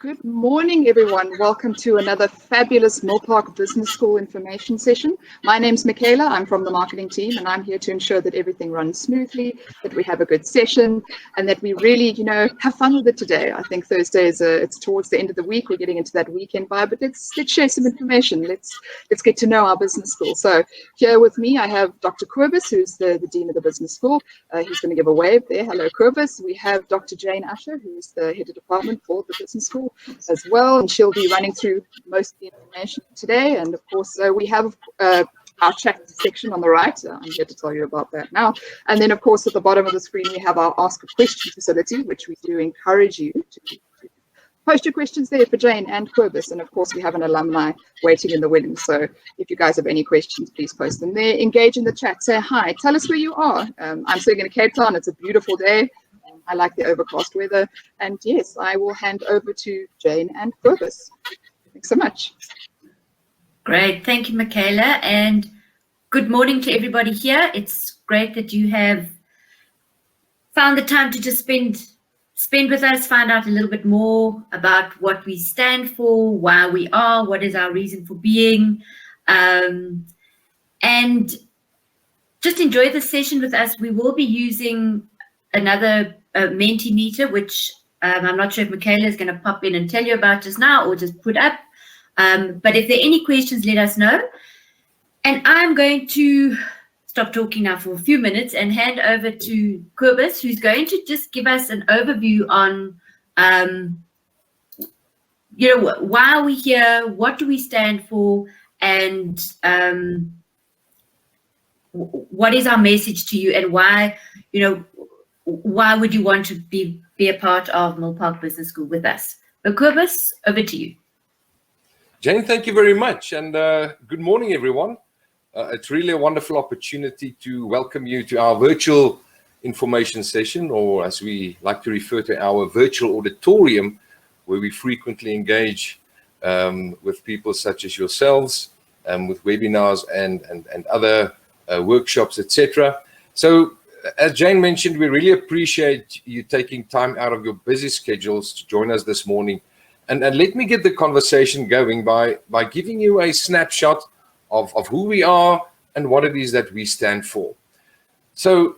Good morning, everyone. Welcome to another fabulous Milpark Business School information session. My name's Michaela. I'm from the marketing team, and I'm here to ensure that everything runs smoothly, that we have a good session, and that we really, have fun with it today. I think Thursday it's towards the end of the week. We're getting into that weekend vibe, but let's share some information. Let's get to know our business school. So here with me, I have Dr. Kobus, who's the dean of the business school. He's going to give a wave there. Hello, Kobus. We have Dr. Jane Usher, who's the head of department for the business school as well, and she'll be running through most of the information today. And of course, we have our chat section on the right. I'm here to tell you about that now. And then, of course, at the bottom of the screen, we have our Ask a Question facility, which we do encourage you to post your questions there for Jane and Kobus. And of course, we have an alumni waiting in the wings. So if you guys have any questions, please post them there. Engage in the chat. Say hi. Tell us where you are. I'm sitting in Cape Town. It's a beautiful day. I like the overcast weather. And yes, I will hand over to Jane and Kobus. Thanks so much. Great. Thank you, Michaela. And good morning to everybody here. It's great that you have found the time to just spend with us, find out a little bit more about what we stand for, why we are, what is our reason for being, and just enjoy the session with us. We will be using another Mentimeter, which I'm not sure if Michaela is going to pop in and tell you about just now or just put up. But if there are any questions, let us know. And I'm going to stop talking now for a few minutes and hand over to Kobus, who's going to just give us an overview on, why are we here, what do we stand for, and what is our message to you, and why would you want to be a part of Milpark Business School with us? But Kobus, over to you. Jane, thank you very much. And good morning, everyone. It's really a wonderful opportunity to welcome you to our virtual information session, or as we like to refer to our virtual auditorium, where we frequently engage with people such as yourselves, with webinars and other workshops, etc. So, as Jane mentioned, we really appreciate you taking time out of your busy schedules to join us this morning. And let me get the conversation going by giving you a snapshot of who we are and what it is that we stand for. So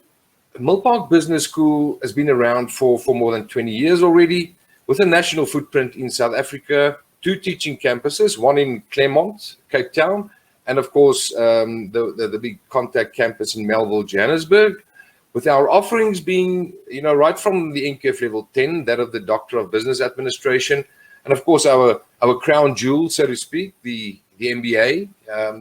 Milpark Business School has been around for more than 20 years already, with a national footprint in South Africa, 2 teaching campuses, one in Claremont, Cape Town, and of course the big contact campus in Melville, Johannesburg, with our offerings being, right from the NQF level 10, that of the Doctor of Business Administration, and of course our crown jewel, so to speak, the MBA,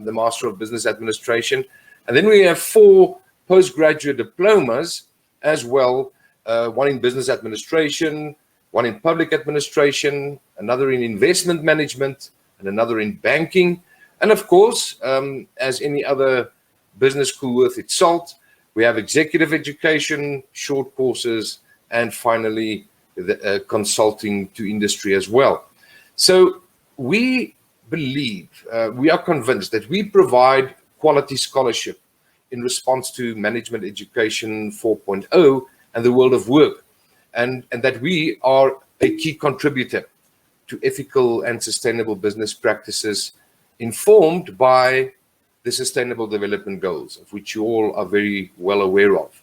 the Master of Business Administration. And then we have 4 postgraduate diplomas as well, one in Business Administration, one in Public Administration, another in Investment Management, and another in Banking. And of course, as any other business school worth its salt, we have executive education, short courses, and finally, the consulting to industry as well. So we believe, we are convinced that we provide quality scholarship in response to Management Education 4.0 and the world of work, and that we are a key contributor to ethical and sustainable business practices informed by the Sustainable Development Goals, of which you all are very well aware of.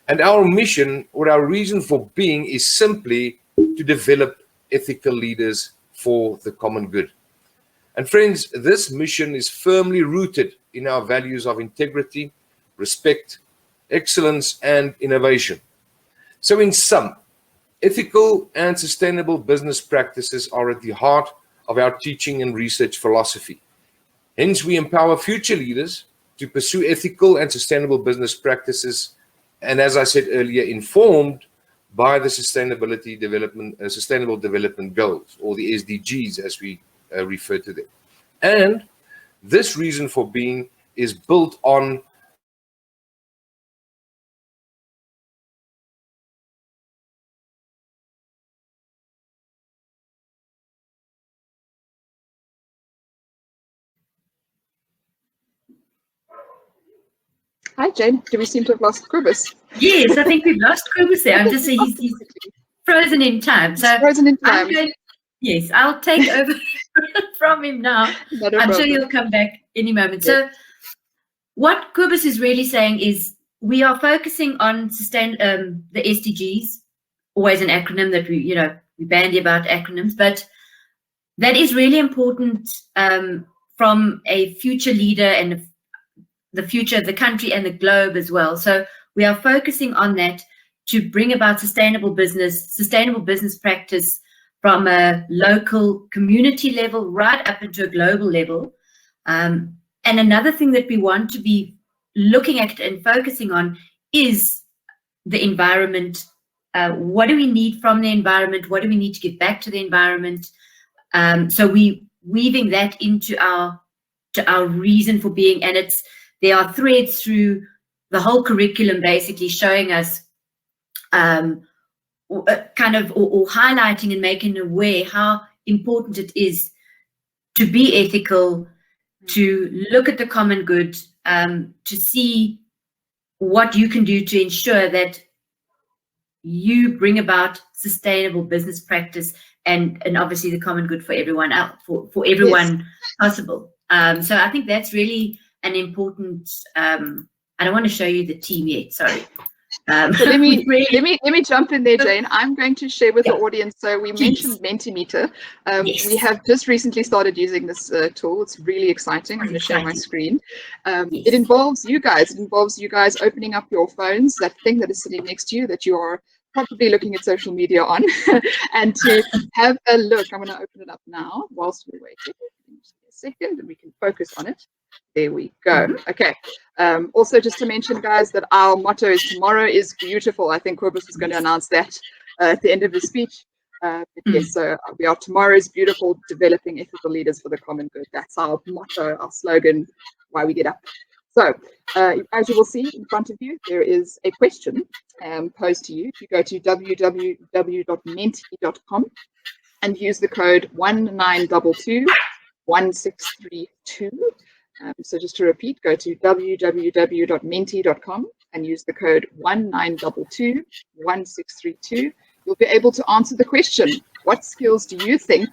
And our mission, or our reason for being, is simply to develop ethical leaders for the common good. And friends, this mission is firmly rooted in our values of integrity, respect, excellence, and innovation. So in sum, ethical and sustainable business practices are at the heart of our teaching and research philosophy. Hence, we empower future leaders to pursue ethical and sustainable business practices, and as I said earlier, informed by the Sustainable Development Goals, or the SDGs as we refer to them. And this reason for being is built on Hi, Jane. Do we seem to have lost Kobus? Yes, I think we've lost Kobus there. I'm just saying he's frozen in time. So frozen in time. Yes, I'll take over from him now. I'm sure he'll come back any moment. Yes. So what Kobus is really saying is we are focusing on the SDGs, always an acronym that we bandy about acronyms, but that is really important from a future leader and the future of the country and the globe as well. So we are focusing on that to bring about sustainable business practice from a local community level right up into a global level. And another thing that we want to be looking at and focusing on is the environment. What do we need from the environment? What do we need to give back to the environment? So we weaving that into our reason for being, and there are threads through the whole curriculum basically showing us kind of or highlighting and making aware how important it is to be ethical, to look at the common good, to see what you can do to ensure that you bring about sustainable business practice and obviously the common good for everyone else, for everyone possible. So I think that's really an important. I don't want to show you the team yet. Sorry. So let me jump in there, Jane. I'm going to share with the audience. So we mentioned Mentimeter. We have just recently started using this tool. It's really exciting. I'm going to share my screen. It involves you guys. It involves you guys opening up your phones, that thing that is sitting next to you that you are probably looking at social media on, and to have a look. I'm going to open it up now whilst we're waiting. Just a second, and we can focus on it. There we go. Okay. Also, just to mention, guys, that our motto is "Tomorrow is beautiful." I think Kobus was going to announce that at the end of his speech. But yes, so we are "Tomorrow is beautiful, developing ethical leaders for the common good." That's our motto, our slogan, why we get up. So, as you will see in front of you, there is a question posed to you. If you go to www.menti.com and use the code 19221632. So just to repeat, go to www.menti.com and use the code 19221632. You'll be able to answer the question, what skills do you think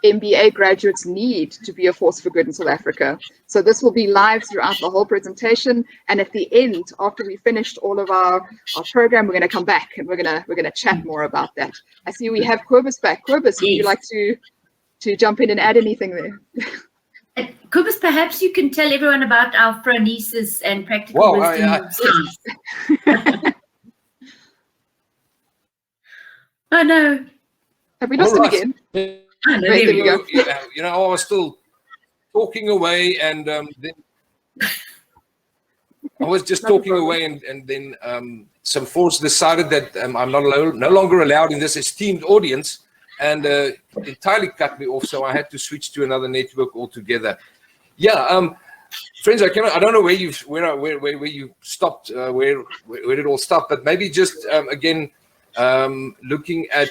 MBA graduates need to be a force for good in South Africa? So this will be live throughout the whole presentation. And at the end, after we finished all of our program, we're going to come back and we're going to chat more about that. I see we have Kobus back. Kobus, would you like to jump in and add anything there? Kobus, perhaps you can tell everyone about our phronesis and practical wisdom skills. Oh no! Have we lost him again? Oh, no, there we go. I was still talking away, and then I was just talking away, and then some force decided that I'm no longer allowed in this esteemed audience, and entirely cut me off. So I had to switch to another network altogether. Yeah, friends, I don't know where you stopped, where it all stopped, but maybe just again looking at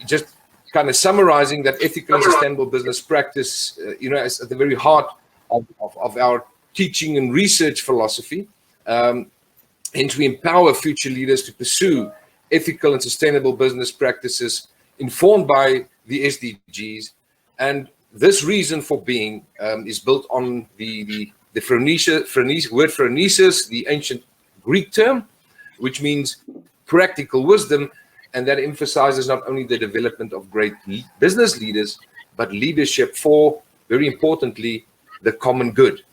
just kind of summarizing that ethical and sustainable business practice, is at the very heart of our teaching and research philosophy, and to empower future leaders to pursue ethical and sustainable business practices informed by the SDGs. And this reason for being is built on the word phronesis, the ancient Greek term, which means practical wisdom, and that emphasizes not only the development of great business leaders, but leadership for, very importantly, the common good.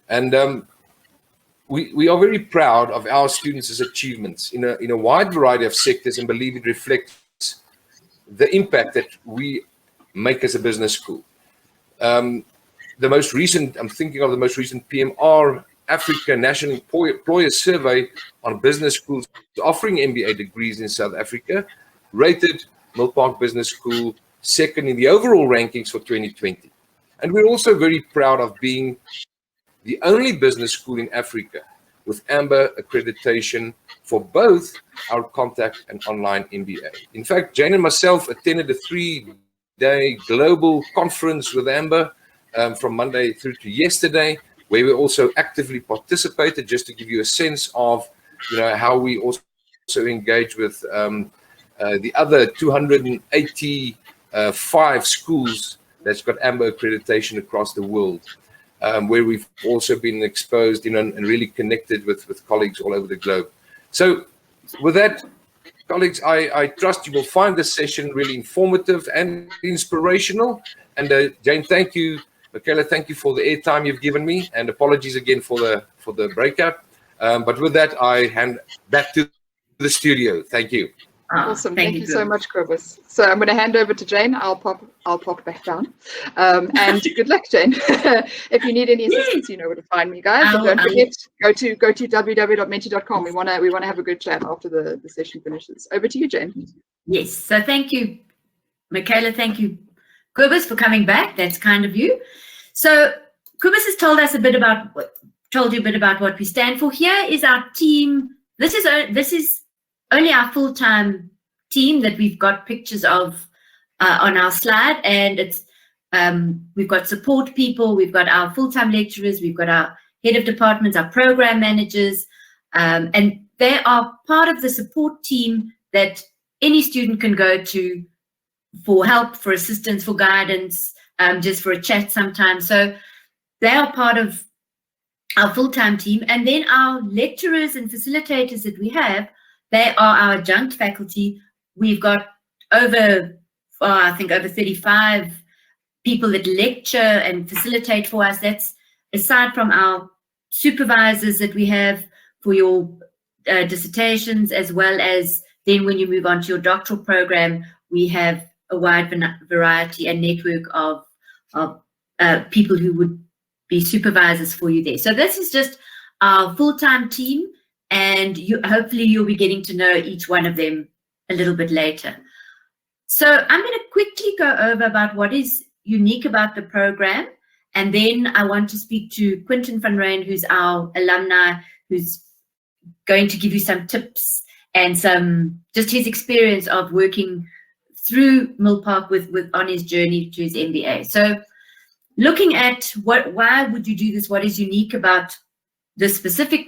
And we are very proud of our students' achievements in a wide variety of sectors, and believe it reflects the impact that we make as a business school. I'm thinking of the most recent PMR Africa National Employer Survey on business schools offering MBA degrees in South Africa, rated Milpark Business School second in the overall rankings for 2020. And we're also very proud of being the only business school in Africa with AMBER accreditation for both our contact and online MBA. In fact, Jane and myself attended a 3-day global conference with AMBER from Monday through to yesterday, where we also actively participated, just to give you a sense of how we also engage with the other 285 schools that's got AMBO accreditation across the world, where we've also been exposed, and really connected with colleagues all over the globe. So with that, colleagues, I trust you will find this session really informative and inspirational. And Jane, thank you. Michaela, thank you for the airtime you've given me, and apologies again for the breakout. But with that, I hand back to the studio. Thank you. Awesome. Thank you so much, Kobus. So I'm going to hand over to Jane. I'll pop back down. And good luck, Jane. If you need any assistance, you know where to find me, guys. And don't forget, go to www.menti.com. We want to have a good chat after the session finishes. Over to you, Jane. Yes. So thank you, Michaela. Thank you, Kobus, for coming back. That's kind of you. So Kobus has told you a bit about what we stand for. Here is our team. This is only our full-time team that we've got pictures of on our slide, and it's we've got support people, we've got our full-time lecturers, we've got our head of departments, our program managers, and they are part of the support team that any student can go to for help, for assistance, for guidance, just for a chat sometimes. So they are part of our full-time team. And then our lecturers and facilitators that we have, they are our adjunct faculty. We've got over 35 people that lecture and facilitate for us. That's aside from our supervisors that we have for your dissertations, as well as then when you move on to your doctoral program, we have a wide variety and network of people who would be supervisors for you there. So this is just our full-time team, and hopefully you'll be getting to know each one of them a little bit later. So I'm going to quickly go over about what is unique about the program, and then I want to speak to Quinton van Rijn, who's our alumni, who's going to give you some tips and some just his experience of working through Milpark on his journey to his MBA. So looking at why would you do this? What is unique about the specific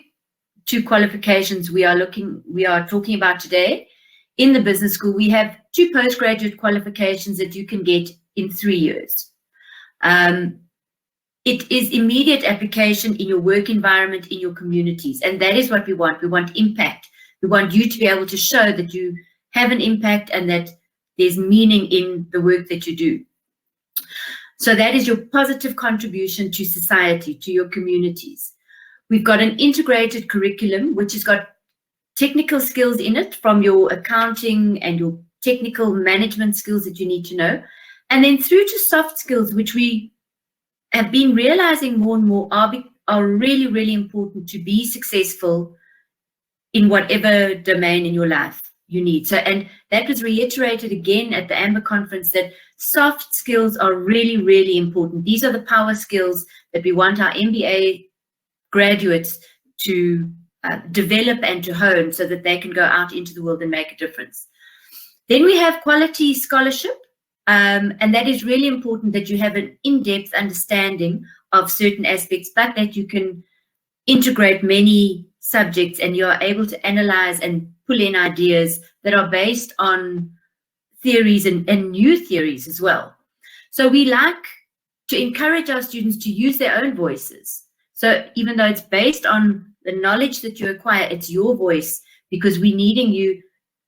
two qualifications we are talking about today? In the business school, we have two postgraduate qualifications that you can get in 3 years. It is immediate application in your work environment, in your communities, and that is what we want. We want impact. We want you to be able to show that you have an impact and that there's meaning in the work that you do. So that is your positive contribution to society, to your communities. We've got an integrated curriculum, which has got technical skills in it, from your accounting and your technical management skills that you need to know, and then through to soft skills, which we have been realizing more and more are really, really important to be successful in whatever domain in your life you need. So, and that was reiterated again at the AMBO conference, that soft skills are really, really important. These are the power skills that we want our MBA graduates to develop and to hone so that they can go out into the world and make a difference. Then we have quality scholarship, and that is really important, that you have an in-depth understanding of certain aspects, but that you can integrate many subjects and you are able to analyze and pull in ideas that are based on theories and new theories as well. So we like to encourage our students to use their own voices. So even though it's based on the knowledge that you acquire, it's your voice, because we're needing you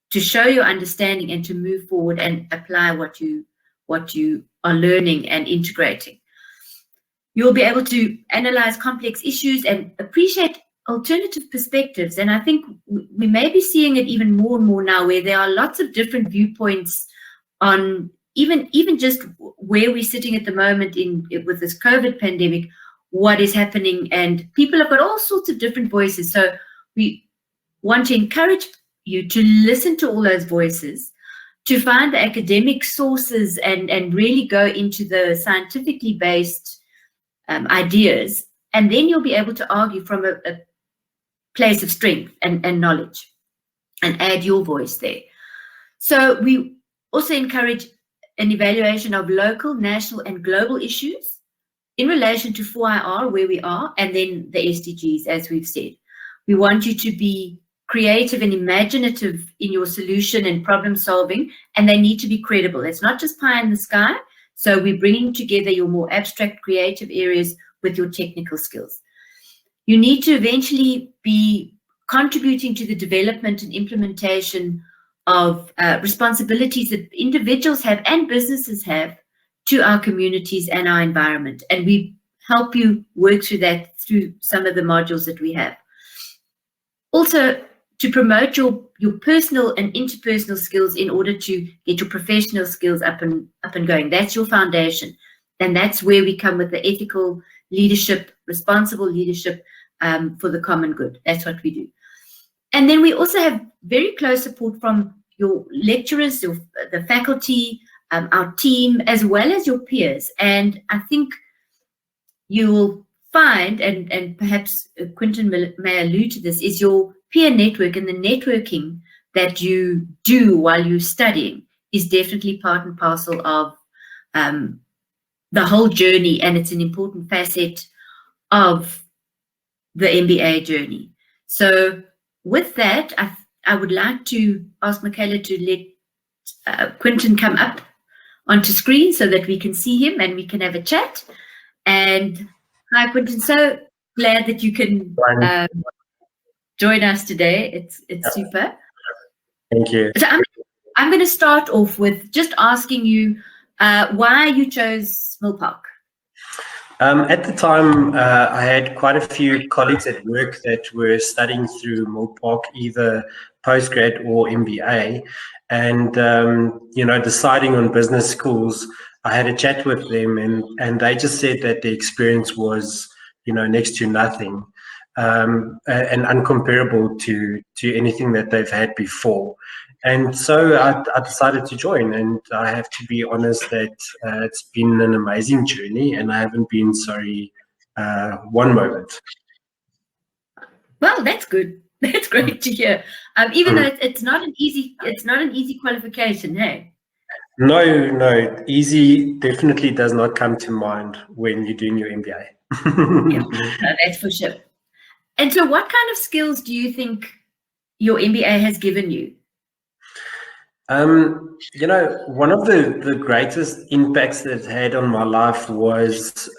to show your understanding and to move forward and apply what you are learning and integrating. You'll be able to analyze complex issues and appreciate alternative perspectives. And I think we may be seeing it even more and more now, where there are lots of different viewpoints on even just where we're sitting at the moment with this COVID pandemic, what is happening, and people have got all sorts of different voices. So we want to encourage you to listen to all those voices, to find the academic sources and really go into the scientifically based ideas, and then you'll be able to argue from a place of strength and knowledge and add your voice there. So we also encourage an evaluation of local, national and global issues in relation to 4IR, where we are, and then the SDGs, as we've said. We want you to be creative and imaginative in your solution and problem solving, and they need to be credible. It's not just pie in the sky. So we're bringing together your more abstract creative areas with your technical skills. You need to eventually be contributing to the development and implementation of responsibilities that individuals have and businesses have to our communities and our environment. And we help you work through that through some of the modules that we have. Also, to promote your personal and interpersonal skills in order to get your professional skills up and going. That's your foundation. And that's where we come with the ethical leadership, responsible leadership for the common good. That's what we do. And then we also have very close support from your lecturers, the faculty, our team, as well as your peers. And I think you will find, and perhaps Quinton may allude to this, is your peer network and the networking that you do while you're studying is definitely part and parcel of the whole journey, and it's an important facet of the MBA journey. So with that, I would like to ask Michaela to let Quinton come up onto screen so that we can see him and we can have a chat. And hi, Quinton. So glad that you can join us today. It's super. Thank you. So I'm going to start off with just asking you why you chose Milpark. At the time, I had quite a few colleagues at work that were studying through Milpark, either postgrad or MBA, and deciding on business schools. I had a chat with them, and they just said that the experience was, next to nothing, and uncomparable to anything that they've had before. And so I decided to join, and I have to be honest that it's been an amazing journey, and I haven't been sorry one moment. Well, that's good. That's great to hear. Even though it's not an easy qualification, hey. No, easy definitely does not come to mind when you're doing your MBA. Yeah, no, that's for sure. And so what kind of skills do you think your MBA has given you? One of the greatest impacts that it had on my life was,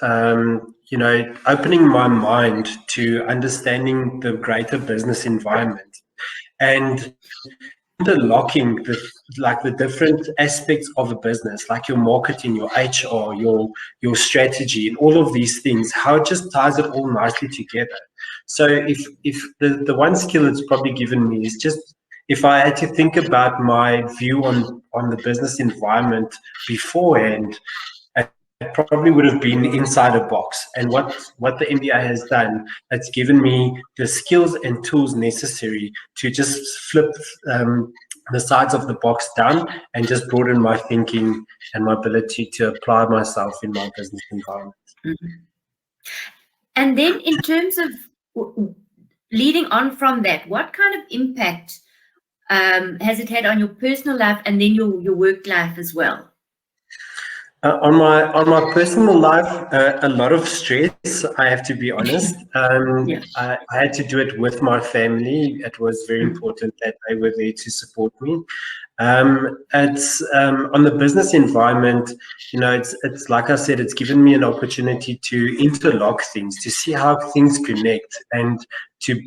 opening my mind to understanding the greater business environment and interlocking the different aspects of a business, like your marketing, your HR, your strategy, and all of these things, how it just ties it all nicely together. So if the one skill it's probably given me is just, if I had to think about my view on the business environment beforehand, it probably would have been inside a box. And what the MBA has done, it's given me the skills and tools necessary to just flip the sides of the box down and just broaden my thinking and my ability to apply myself in my business environment. Mm-hmm. And then in terms of leading on from that, what kind of impact has it had on your personal life and then your work life as well? On my personal life, a lot of stress, I have to be honest. Yeah. I had to do it with my family. It was very important that they were there to support me. It's on the business environment, it's like I said, it's given me an opportunity to interlock things, to see how things connect, and to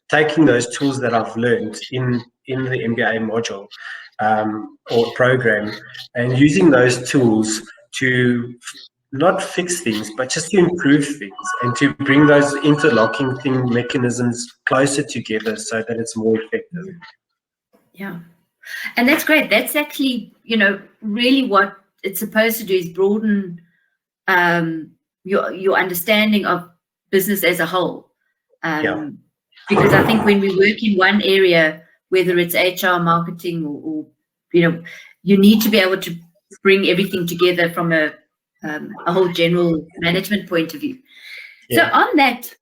taking those tools that I've learned in the MBA module or program, and using those tools to not fix things, but just to improve things and to bring those interlocking mechanisms closer together so that it's more effective. Yeah. And that's great. That's actually, really what it's supposed to do, is broaden your understanding of business as a whole. Because I think when we work in one area, whether it's HR, marketing, or you need to be able to bring everything together from a whole general management point of view. Yeah. So on that,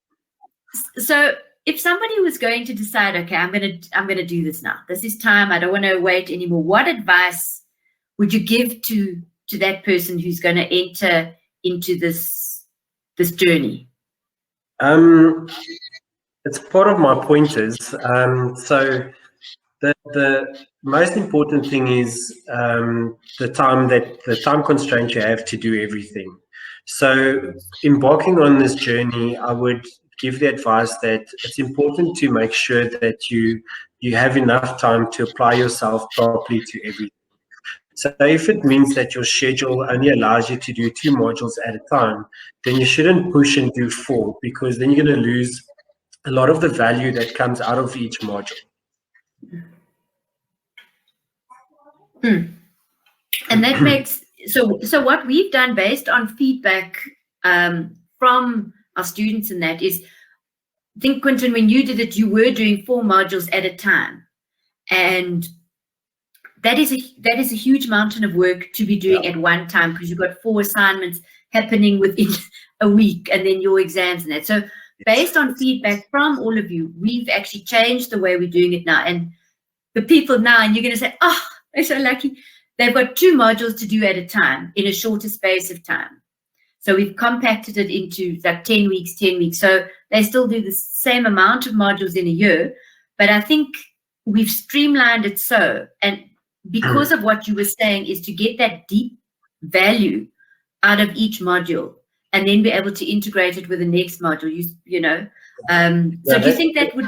if somebody was going to decide, okay, I'm gonna do this now. This is time. I don't want to wait anymore. What advice would you give to that person who's going to enter into this journey? it's part of my pointers. So the most important thing is the time constraint you have to do everything. So embarking on this journey, I would give the advice that it's important to make sure that you have enough time to apply yourself properly to everything. So if it means that your schedule only allows you to do 2 modules at a time, then you shouldn't push and do 4, because then you're going to lose a lot of the value that comes out of each module. And that makes, so what we've done based on feedback from our students in that is, I think, Quentin, when you did it, you were doing 4 modules at a time. And that is a huge mountain of work to be doing at one time, because you've got 4 assignments happening within a week and then your exams and that. So based on feedback from all of you, we've actually changed the way we're doing it now. And the people now, and you're going to say, oh, they're so lucky. They've got 2 modules to do at a time in a shorter space of time. So we've compacted it into like 10 weeks, 10 weeks. So they still do the same amount of modules in a year. But I think we've streamlined it so. And because of what you were saying, is to get that deep value out of each module and then be able to integrate it with the next module, you know. So do you think that would...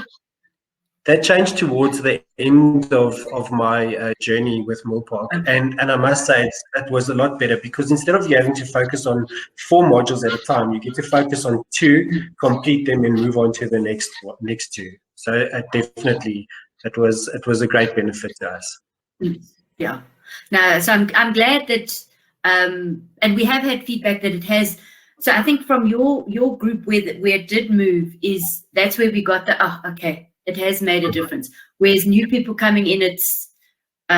That changed towards the end of my journey with Milpark. And I must say it was a lot better, because instead of you having to focus on 4 modules at a time, you get to focus on 2, complete them, and move on to the next 2. So definitely, it was a great benefit to us. Yeah. No, so I'm glad that, and we have had feedback that it has. So I think from your group where it did move, that's where we got the, oh, okay, it has made a difference. Whereas new people coming in, it's, they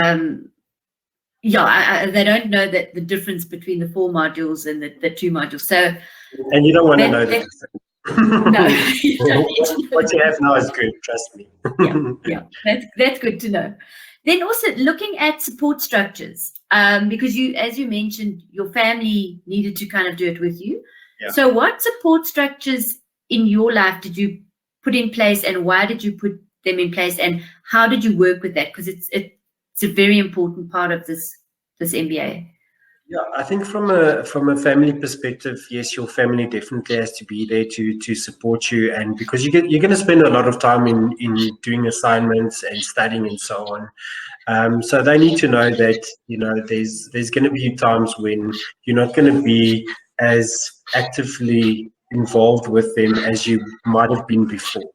don't know that the difference between the 4 modules and the 2 modules. So, and you don't want to know the difference. No, you don't need to know. What you have now is good, trust me. Yeah, that's good to know. Then also looking at support structures, because as you mentioned, your family needed to kind of do it with you. Yeah. So what support structures in your life did you put in place, and why did you put them in place, and how did you work with that? Because it's a very important part of this MBA. Yeah, I think from a family perspective, yes, your family definitely has to be there to support you, and because you're going to spend a lot of time in doing assignments and studying and so on. So they need to know that, you know, there's going to be times when you're not going to be as actively involved with them as you might have been before.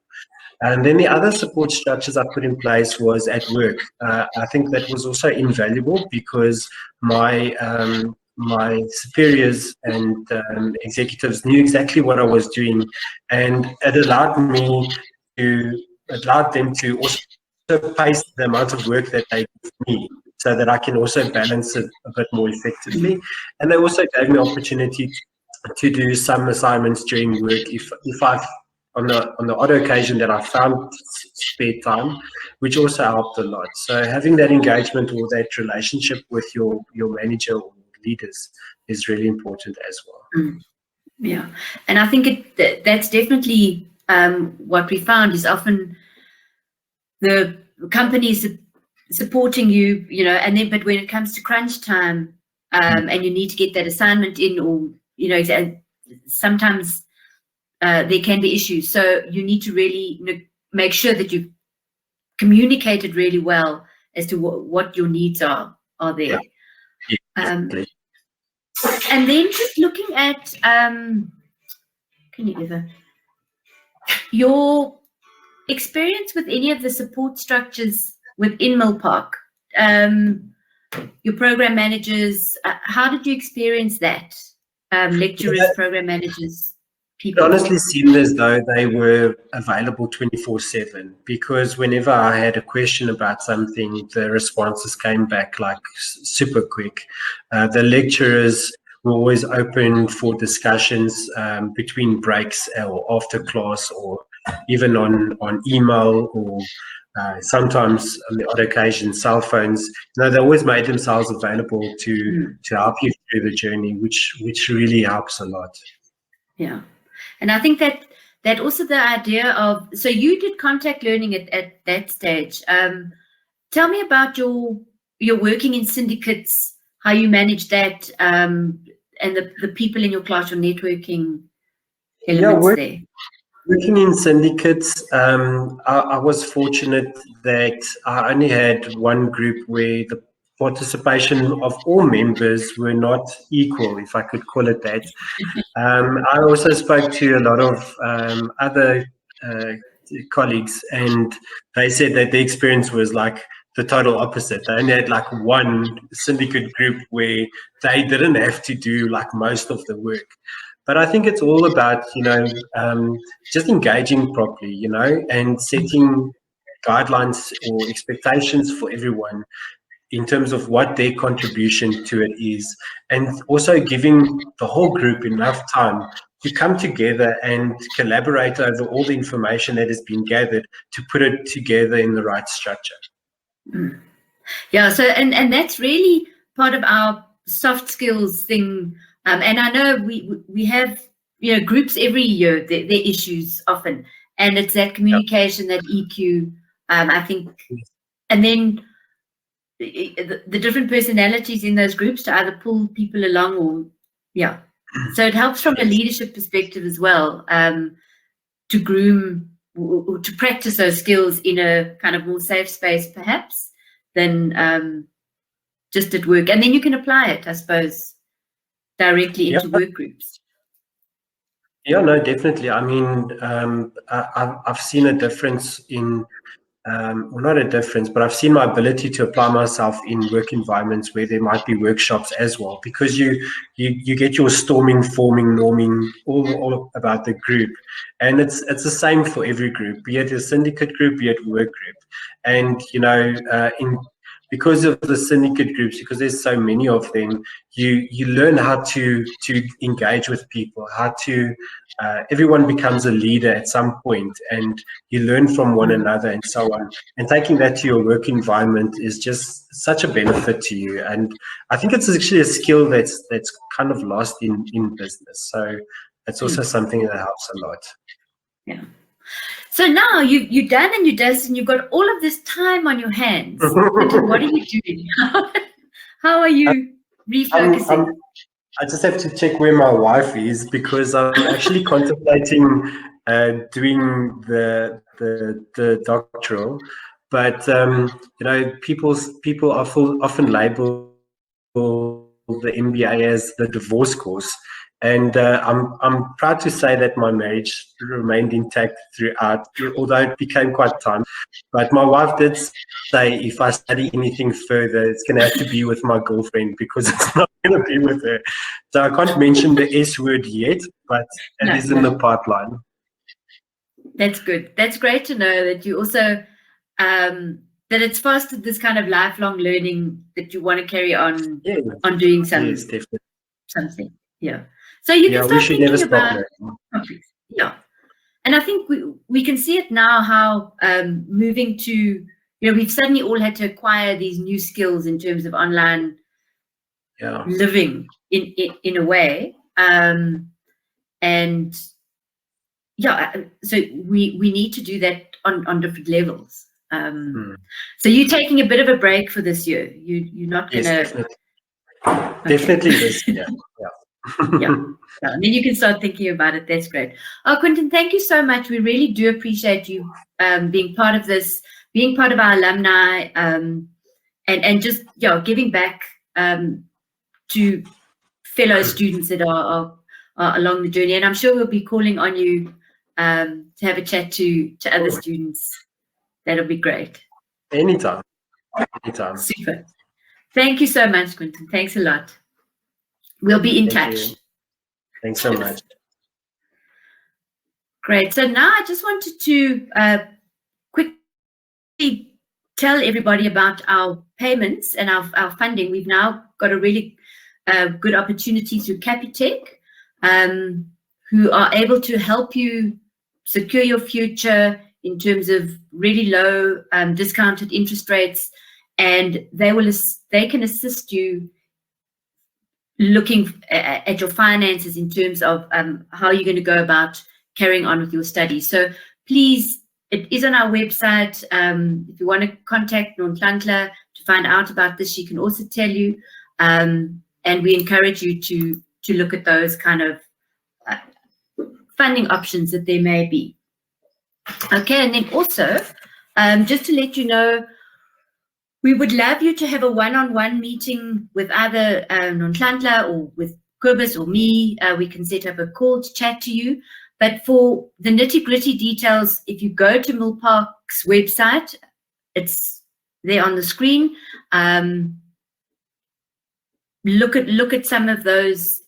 And then the other support structures I put in place was at work. I think that was also invaluable, because my superiors and executives knew exactly what I was doing, and it allowed them to also pace the amount of work that they give me, so that I can also balance it a bit more effectively. And they also gave me opportunity to do some assignments during work if I've on the odd occasion that I found spare time, which also helped a lot. So having that engagement or that relationship with your manager or leaders is really important as well. Yeah, and I think that's definitely what we found is often the companies supporting you, you know, and then but when it comes to crunch time and you need to get that assignment in, or you know, sometimes there can be issues. So you need to really make sure that you've communicated really well as to what your needs are there. Yeah. And then just looking at, your experience with any of the support structures within Milpark, your program managers, how did you experience that? Lecturers, program managers? It honestly seemed as though they were available 24/7, because whenever I had a question about something, the responses came back like super quick. The lecturers were always open for discussions between breaks or after class, or even on email, or sometimes on the odd occasion cell phones. You know, they always made themselves available to help you through the journey, which really helps a lot. Yeah. And I think that also the idea of, so you did contact learning at that stage. Tell me about your working in syndicates, how you manage that, and the people in your class, your networking elements there. Working in syndicates, I was fortunate that I only had one group where the participation of all members were not equal, if I could call it that. I also spoke to a lot of other colleagues, and they said that the experience was like the total opposite. They only had like one syndicate group where they didn't have to do like most of the work. But I think it's all about, just engaging properly, and setting guidelines or expectations for everyone in terms of what their contribution to it is, and also giving the whole group enough time to come together and collaborate over all the information that has been gathered to put it together in the right structure. Yeah, so and that's really part of our soft skills thing. And I know we have groups every year, their issues often, and it's that communication, that EQ, I think, and then the different personalities in those groups to either pull people along or so it helps from a leadership perspective as well, to groom or to practice those skills in a kind of more safe space perhaps than just at work, and then you can apply it, I suppose, directly into work groups. Yeah, no, definitely. I mean, I've seen a difference in, well, not a difference, but I've seen my ability to apply myself in work environments where there might be workshops as well, because you get your storming, forming, norming, all about the group, and it's the same for every group, be it a syndicate group, be it work group, and because of the syndicate groups, because there's so many of them, you learn how to engage with people, how to everyone becomes a leader at some point, and you learn from one another and so on. And taking that to your work environment is just such a benefit to you. And I think it's actually a skill that's kind of lost in business. So it's also something that helps a lot. Yeah. So now you're done and you're done, and you've got all of this time on your hands. What are you doing? How are you refocusing? I just have to check where my wife is, because I'm actually contemplating doing the doctoral, but people often label the MBA as the divorce course. And I'm proud to say that my marriage remained intact throughout, although it became quite time. But my wife did say if I study anything further, it's going to have to be with my girlfriend, because it's not going to be with her. So I can't mention the S word yet, but it is in the pipeline. That's good. That's great to know that you also, that it's fostered this kind of lifelong learning that you want to carry on, on doing something. Yes, definitely. Something, yeah. So you can start thinking about topics. Yeah. And I think we can see it now, how moving to, we've suddenly all had to acquire these new skills in terms of online living in a way. So we need to do that on different levels. So you're taking a bit of a break for this year. You're not going to... Definitely this year, and then you can start thinking about it. That's great. Quentin, thank you so much. We really do appreciate you being part of this, being part of our alumni, and just giving back to fellow students that are along the journey. And I'm sure we'll be calling on you to have a chat to other students. That'll be great. Anytime. Super. Thank you so much, Quentin. Thanks a lot. We'll be in touch. Thanks so much. Great. So now I just wanted to quickly tell everybody about our payments and our funding. We've now got a really good opportunity through Capitec, who are able to help you secure your future in terms of really low discounted interest rates, and they can assist you looking at your finances in terms of how you're going to go about carrying on with your studies. So please, it is on our website. If you want to contact Untitled to find out about this, she can also tell you. And we encourage you to look at those kind of funding options that there may be. Okay, and then also, just to let you know, we would love you to have a one-on-one meeting with either Untitled or with Kobus or me. We can set up a call to chat to you. But for the nitty-gritty details, if you go to Milpark's website, it's there on the screen. Look at some of those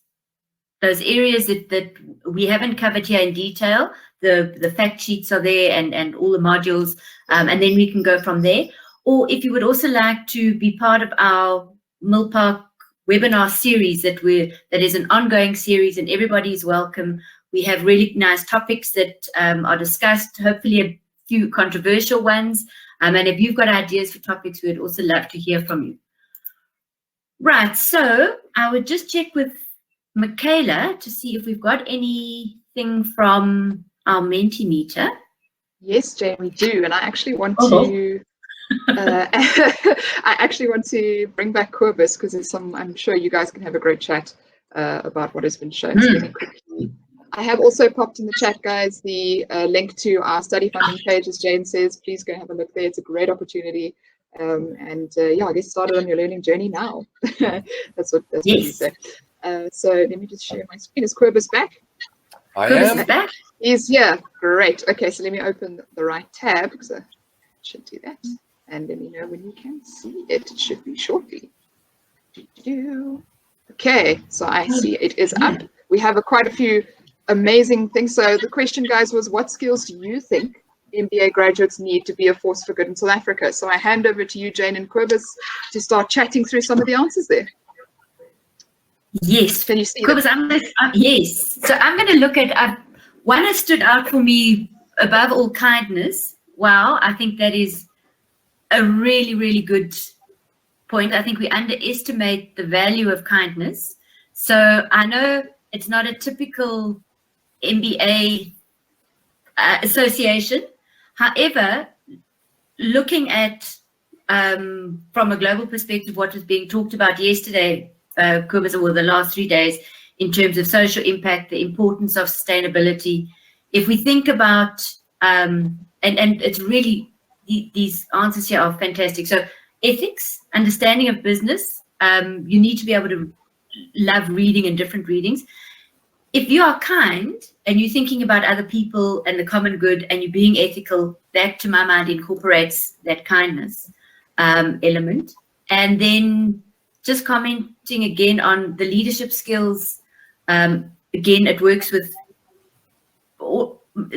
areas that we haven't covered here in detail. The fact sheets are there and all the modules, and then we can go from there. Or if you would also like to be part of our Milpark webinar series that is an ongoing series, and everybody is welcome. We have really nice topics that are discussed, hopefully a few controversial ones. And if you've got ideas for topics, we'd also love to hear from you. Right, so I would just check with Michaela to see if we've got anything from our Mentimeter. Yes, Jane, we do. And I actually want to I actually want to bring back Kobus because there's I'm sure you guys can have a great chat about what has been shown. So let me quickly. I have also popped in the chat, guys, the link to our study funding page, as Jane says. Please go have a look there. It's a great opportunity. Yeah, get started on your learning journey now. That's what you say. So let me just share my screen. Is Kobus back? Kobus is back. He's here. Great. Okay, so let me open the right tab because I should do that. And let me know when you can see it. It should be shortly. Okay, so I see it is up. We have quite a few amazing things. So the question, guys, was what skills do you think MBA graduates need to be a force for good in South Africa? So I hand over to you, Jane and Kobus, to start chatting through some of the answers there. Yes. Can you see Kobus, yes. So I'm going to look at one that stood out for me above all, kindness. Wow, I think that is a really, really good point. I think we underestimate the value of kindness. So I know it's not a typical MBA association. However, looking at from a global perspective, what was being talked about yesterday, Kobus, or the last 3 days, in terms of social impact, the importance of sustainability. If we think about, and it's really, these answers here are fantastic. So ethics, understanding of business, you need to be able to love reading and different readings. If you are kind and you're thinking about other people and the common good and you're being ethical, that to my mind incorporates that kindness element. And then just commenting again on the leadership skills. Again, it works with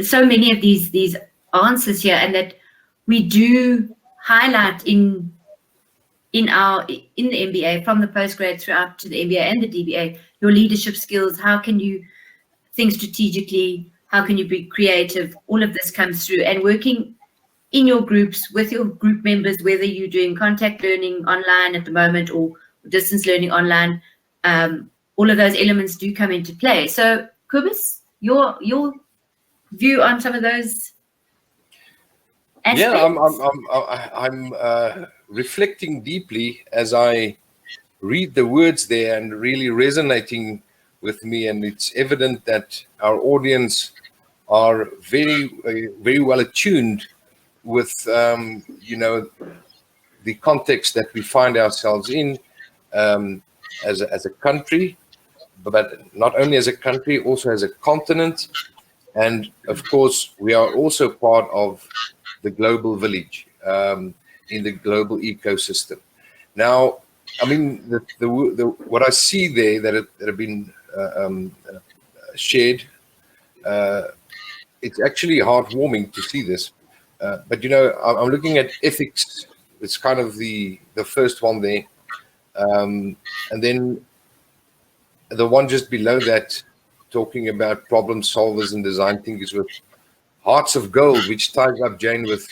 so many of these answers here, and that we do highlight in the MBA, from the postgrad throughout to the MBA and the DBA, your leadership skills. How can you think strategically? How can you be creative? All of this comes through, and working in your groups with your group members, whether you're doing contact learning online at the moment or distance learning online, all of those elements do come into play. So, Kobus, your view on some of those aspects? Yeah, I'm reflecting deeply as I read the words there and really resonating with me, and it's evident that our audience are very, very well attuned with the context that we find ourselves in as a country, but not only as a country, also as a continent. And of course, we are also part of the global village, in the global ecosystem. Now, I mean, what I see there that have been shared, it's actually heartwarming to see this. But I'm looking at ethics. It's kind of the first one there, and then the one just below that, talking about problem solvers and design thinkers with hearts of gold, which ties up, Jane, with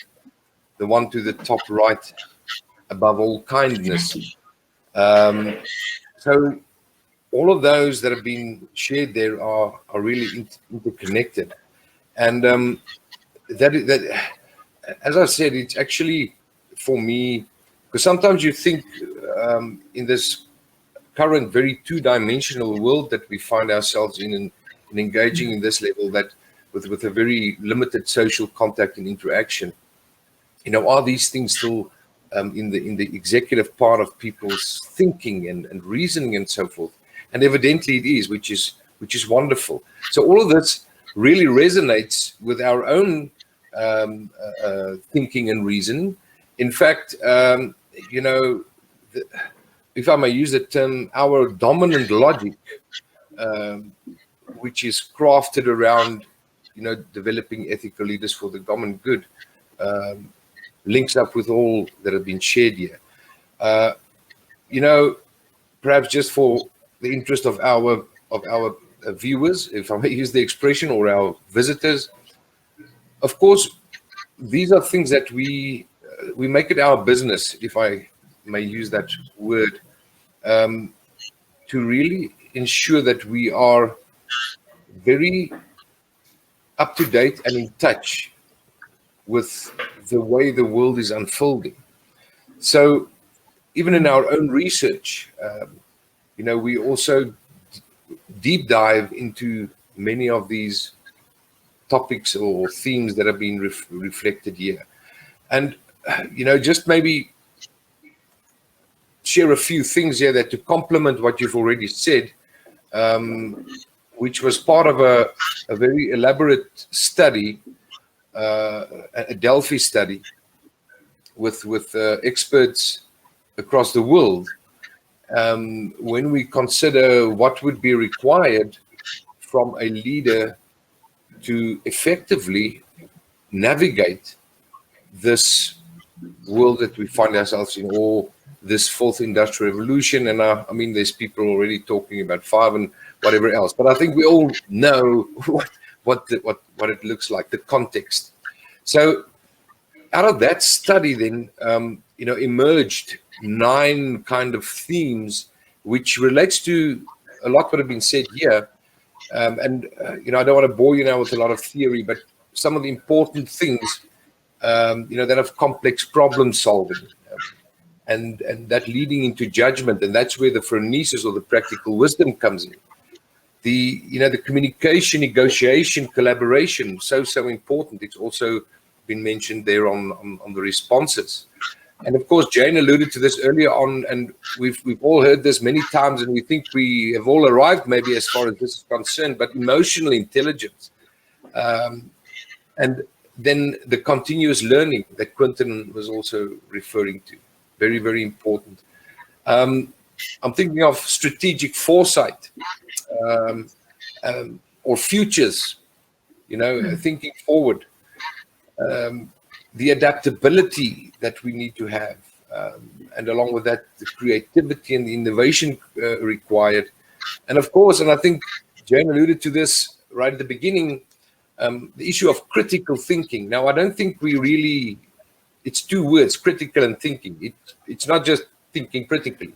the one to the top right, above all, kindness. So all of those that have been shared there are really interconnected. And that, as I said, it's actually for me, because sometimes you think in this current very two-dimensional world that we find ourselves in engaging in this level, that with a very limited social contact and interaction, are these things still in the executive part of people's thinking and reasoning and so forth? And evidently it is, which is wonderful. So all of this really resonates with our own thinking and reason. In fact, if I may use the term, our dominant logic, which is crafted around, developing ethical leaders for the common good, links up with all that have been shared here. Perhaps just for the interest of our viewers, if I may use the expression, or our visitors, of course, these are things that we make it our business, if I may use that word, to really ensure that we are very up to date and in touch with the way the world is unfolding. So even in our own research, we also deep dive into many of these topics or themes that have been reflected here. And, just maybe share a few things here that to complement what you've already said, which was part of a very elaborate study, a Delphi study with experts across the world. When we consider what would be required from a leader to effectively navigate this world that we find ourselves in, or this fourth industrial revolution. And I mean, there's people already talking about 5 and whatever else, but I think we all know what it looks like, the context. So out of that study then, emerged 9 kind of themes, which relates to a lot what have been said here. I don't want to bore you now with a lot of theory, but some of the important things, that have complex problem solving, and that leading into judgment, and that's where the phronesis or the practical wisdom comes in. The communication, negotiation, collaboration, so important. It's also been mentioned there on the responses. And of course, Jane alluded to this earlier on, and we've all heard this many times, and we think we have all arrived maybe as far as this is concerned, but emotional intelligence. And then the continuous learning that Quentin was also referring to, very, very important. I'm thinking of strategic foresight, or futures, thinking forward. The adaptability that we need to have, and along with that, the creativity and the innovation required. And of course, and I think Jane alluded to this right at the beginning, the issue of critical thinking. Now, I don't think we really, it's 2 words, critical and thinking. It's not just thinking critically.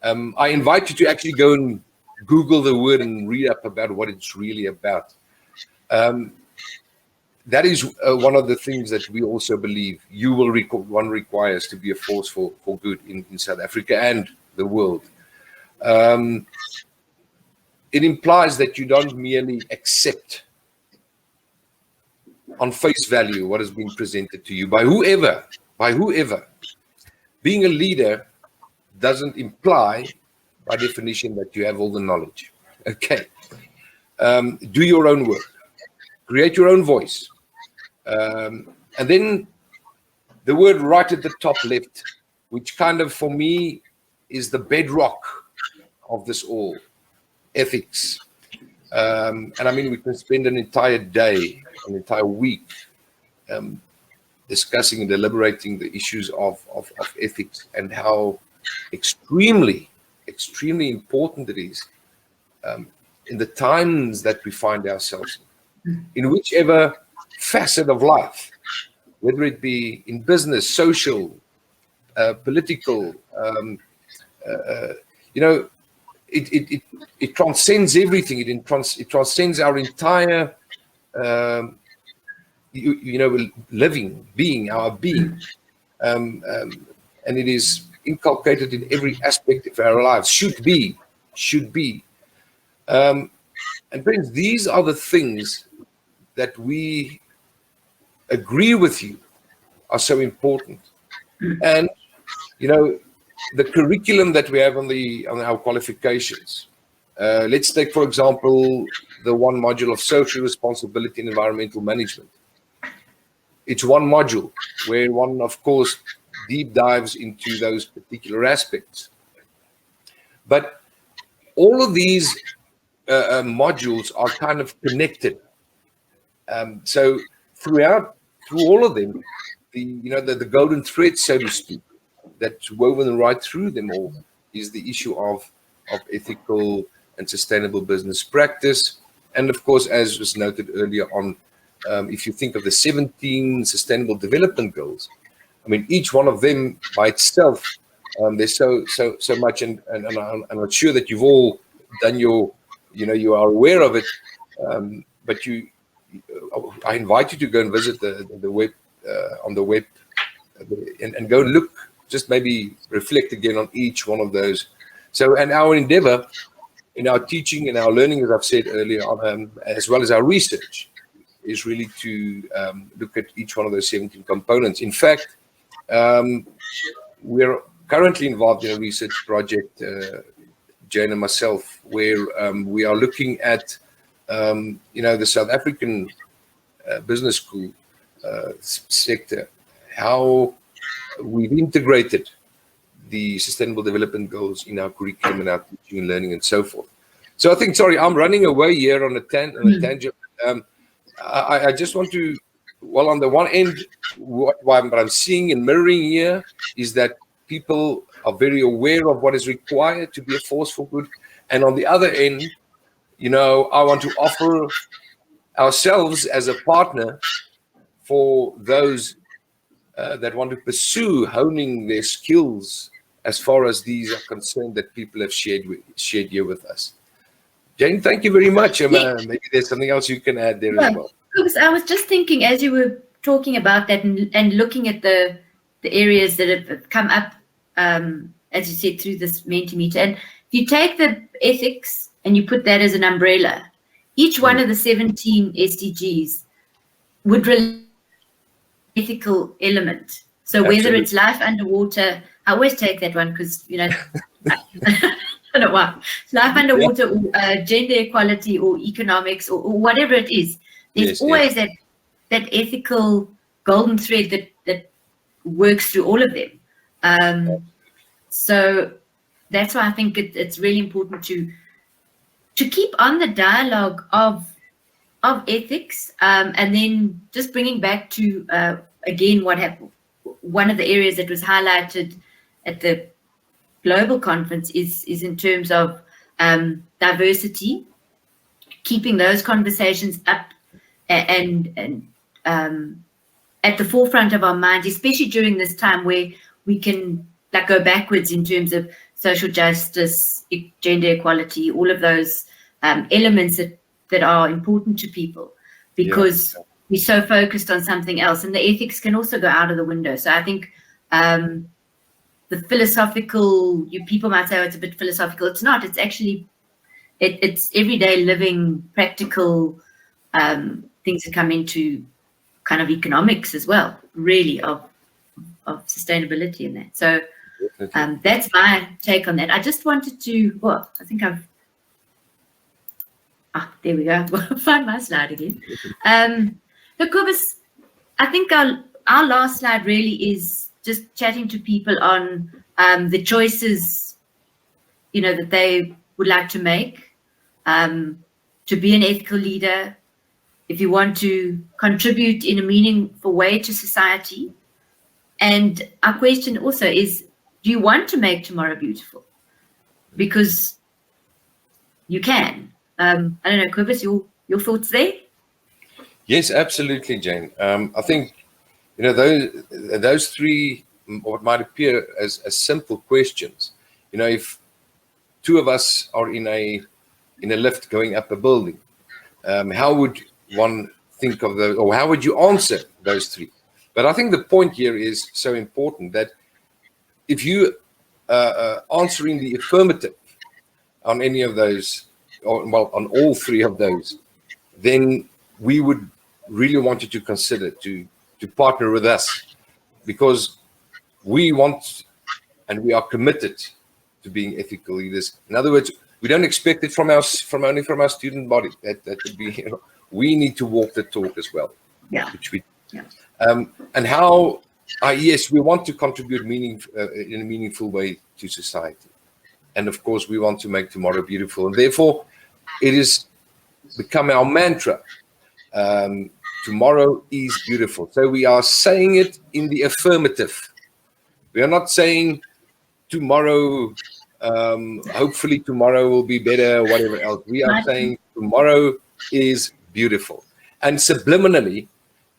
I invite you to actually go and Google the word and read up about what it's really about. That is one of the things that we also believe one requires to be a force for good in South Africa and the world. It implies that you don't merely accept on face value what has been presented to you by whoever. Being a leader doesn't imply, by definition, that you have all the knowledge. Okay. Do your own work. Create your own voice. And then the word right at the top left, which kind of, for me, is the bedrock of this all, ethics. And I mean, we can spend an entire day, an entire week, discussing and deliberating the issues of ethics and how extremely important it is in the times that we find ourselves in whichever facet of life, whether it be in business, social, political, it transcends everything. It transcends our entire living, being, our being. And it is inculcated in every aspect of our lives. Should be. And friends, these are the things that we agree with you are so important. And the curriculum that we have on our qualifications. Let's take, for example, the one module of social responsibility and environmental management. It's one module where one, of course, deep dives into those particular aspects. But all of these modules are kind of connected. So through all of them, the golden thread, so to speak, that's woven right through them all is the issue of ethical and sustainable business practice. And of course, as was noted earlier on, if you think of the 17 Sustainable Development Goals, I mean, each one of them by itself, there's so much, and I'm sure that you've all done you are aware of it, but I invite you to go and visit the web on the web and go look, just maybe reflect again on each one of those. So, and our endeavor in our teaching and our learning, as I've said earlier on, as well as our research, is really to look at each one of those 17 components. In fact, we're currently involved in a research project, Jane and myself, where we are looking at, the South African business school sector, how we've integrated the Sustainable Development Goals in our curriculum and our teaching and learning and so forth. So I think, sorry, I'm running away here on a tangent. I just want to, well, on the one end, what I'm seeing and mirroring here is that people are very aware of what is required to be a force for good. And on the other end, I want to offer ourselves as a partner for those that want to pursue honing their skills as far as these are concerned that people have shared here with us. Jane, thank you very much. Maybe there's something else you can add there as well. Because I was just thinking as you were talking about that and looking at the areas that have come up, as you said, through this Mentimeter. And if you take the ethics and you put that as an umbrella, each one of the 17 SDGs would relate ethical element. So Absolutely. Whether it's life underwater, I always take that one because, I don't know why. Life underwater, or gender equality, or economics, or whatever it is. There's always that ethical golden thread that works through all of them. So that's why I think it's really important to keep on the dialogue of ethics, and then just bringing back to again what happened. One of the areas that was highlighted at the global conference is in terms of diversity, keeping those conversations up and at the forefront of our minds, especially during this time where we can go backwards in terms of social justice, gender equality, all of those elements that are important to people, because we're so focused on something else, and the ethics can also go out of the window. So I think the philosophical, people might say, oh, it's a bit philosophical. It's not. It's actually, it's everyday living, practical things that come into kind of economics as well, really, of sustainability in that. So that's my take on that. I just wanted to, I think there we go. Find my slide again. Look, Kobus, I think our last slide really is just chatting to people on the choices, that they would like to make to be an ethical leader, if you want to contribute in a meaningful way to society. And our question also is, do you want to make tomorrow beautiful? Because you can. I don't know, Kobus, your thoughts there? Yes, absolutely, Jane. I think, those three, what might appear as simple questions, if two of us are in a lift going up a building, how would one think of those, or how would you answer those three? But I think the point here is so important that if you answering the affirmative on any of those, or well, on all three of those, then we would really want you to consider to partner with us, because we want and we are committed to being ethical leaders. In other words, we don't expect it from only from our student body. That would be, you know, we need to walk the talk as well. Yeah. Which we, yeah. And how? Yes, we want to contribute in a meaningful way to society, and of course, we want to make tomorrow beautiful. And therefore, it is become our mantra. Tomorrow is beautiful. So we are saying it in the affirmative. We are not saying tomorrow, hopefully tomorrow will be better, whatever else. We are saying tomorrow is beautiful. And subliminally,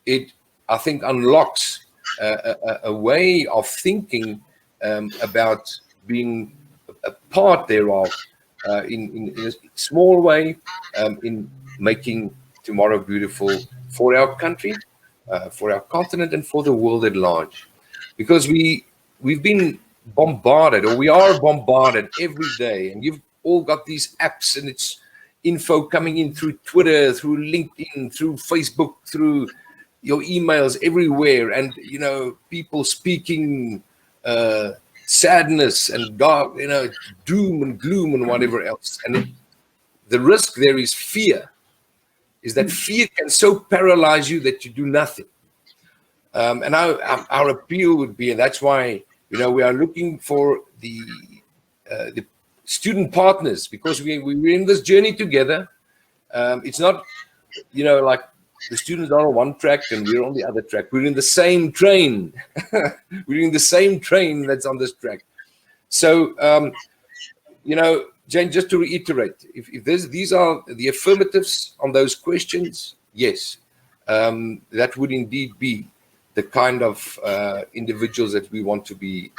it, I think, unlocks a way of thinking about being a part thereof in a small way, in making tomorrow beautiful for our country, for our continent, and for the world at large. Because we've been bombarded, or we are bombarded every day, and you've all got these apps, and it's info coming in through Twitter, through LinkedIn, through Facebook, through your emails everywhere, and you know, people speaking sadness and dark, you know, doom and gloom and whatever else. And the risk there is fear, is that fear can so paralyze you that you do nothing. And our appeal would be, and that's why, you know, we are looking for the student partners, because we're in this journey together. It's not, you know, like the students are on one track and we're on the other track. We're in the same train. We're in the same train that's on this track. So, you know, Jane, just to reiterate, if these are the affirmatives on those questions, yes, that would indeed be the kind of individuals that we want to be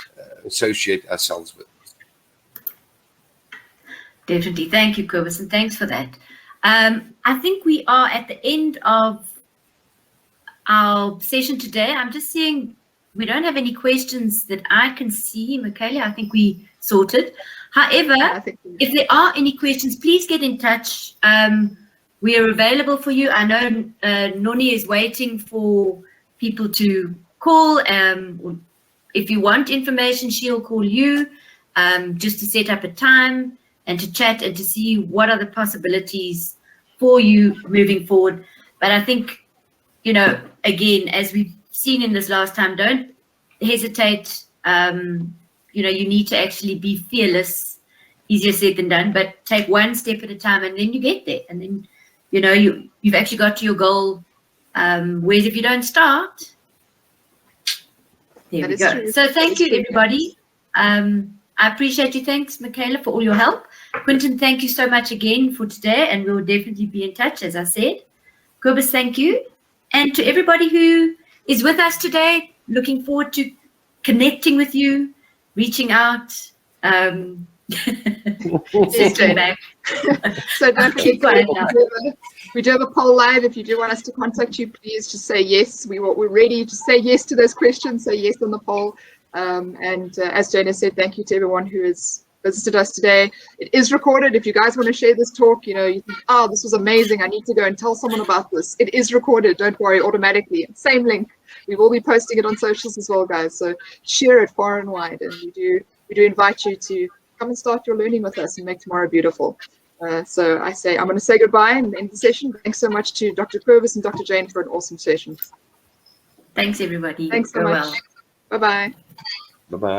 associate ourselves with. Definitely. Thank you, Kobus, and thanks for that. I think we are at the end of our session today. I'm just seeing we don't have any questions that I can see. Michaela, I think we sorted. However, if there are any questions, please get in touch. We are available for you. I know Noni is waiting for people to call. If you want information, she'll call you just to set up a time and to chat and to see what are the possibilities for you moving forward. But I think, you know, again, as we've seen in this last time, don't hesitate. You know, you need to actually be fearless. Easier said than done, but take one step at a time, and then you get there. And then, you know, you've actually got to your goal. Whereas if you don't start, there we go. True. So thank you, everybody. I appreciate you. Thanks, Michaela, for all your help. Quentin, thank you so much again for today, and we'll definitely be in touch, as I said. Kobus, thank you. And to everybody who is with us today, looking forward to connecting with you, reaching out. Back. So don't forget, we do have a poll live. If you do want us to contact you, please just say yes. We're ready to say yes to those questions. Say yes on the poll. As Jane said, thank you to everyone who has visited us today. It is recorded. If you guys want to share this talk, you know, you think, oh, this was amazing, I need to go and tell someone about this. It is recorded. Don't worry, automatically. Same link. We will be posting it on socials as well, guys. So share it far and wide. And we do invite you to come and start your learning with us and make tomorrow beautiful. So I'm going to say goodbye and end the session. Thanks so much to Dr. Kobus and Dr. Jane for an awesome session. Thanks, everybody. Thanks so much. Well. Bye-bye. Bye-bye.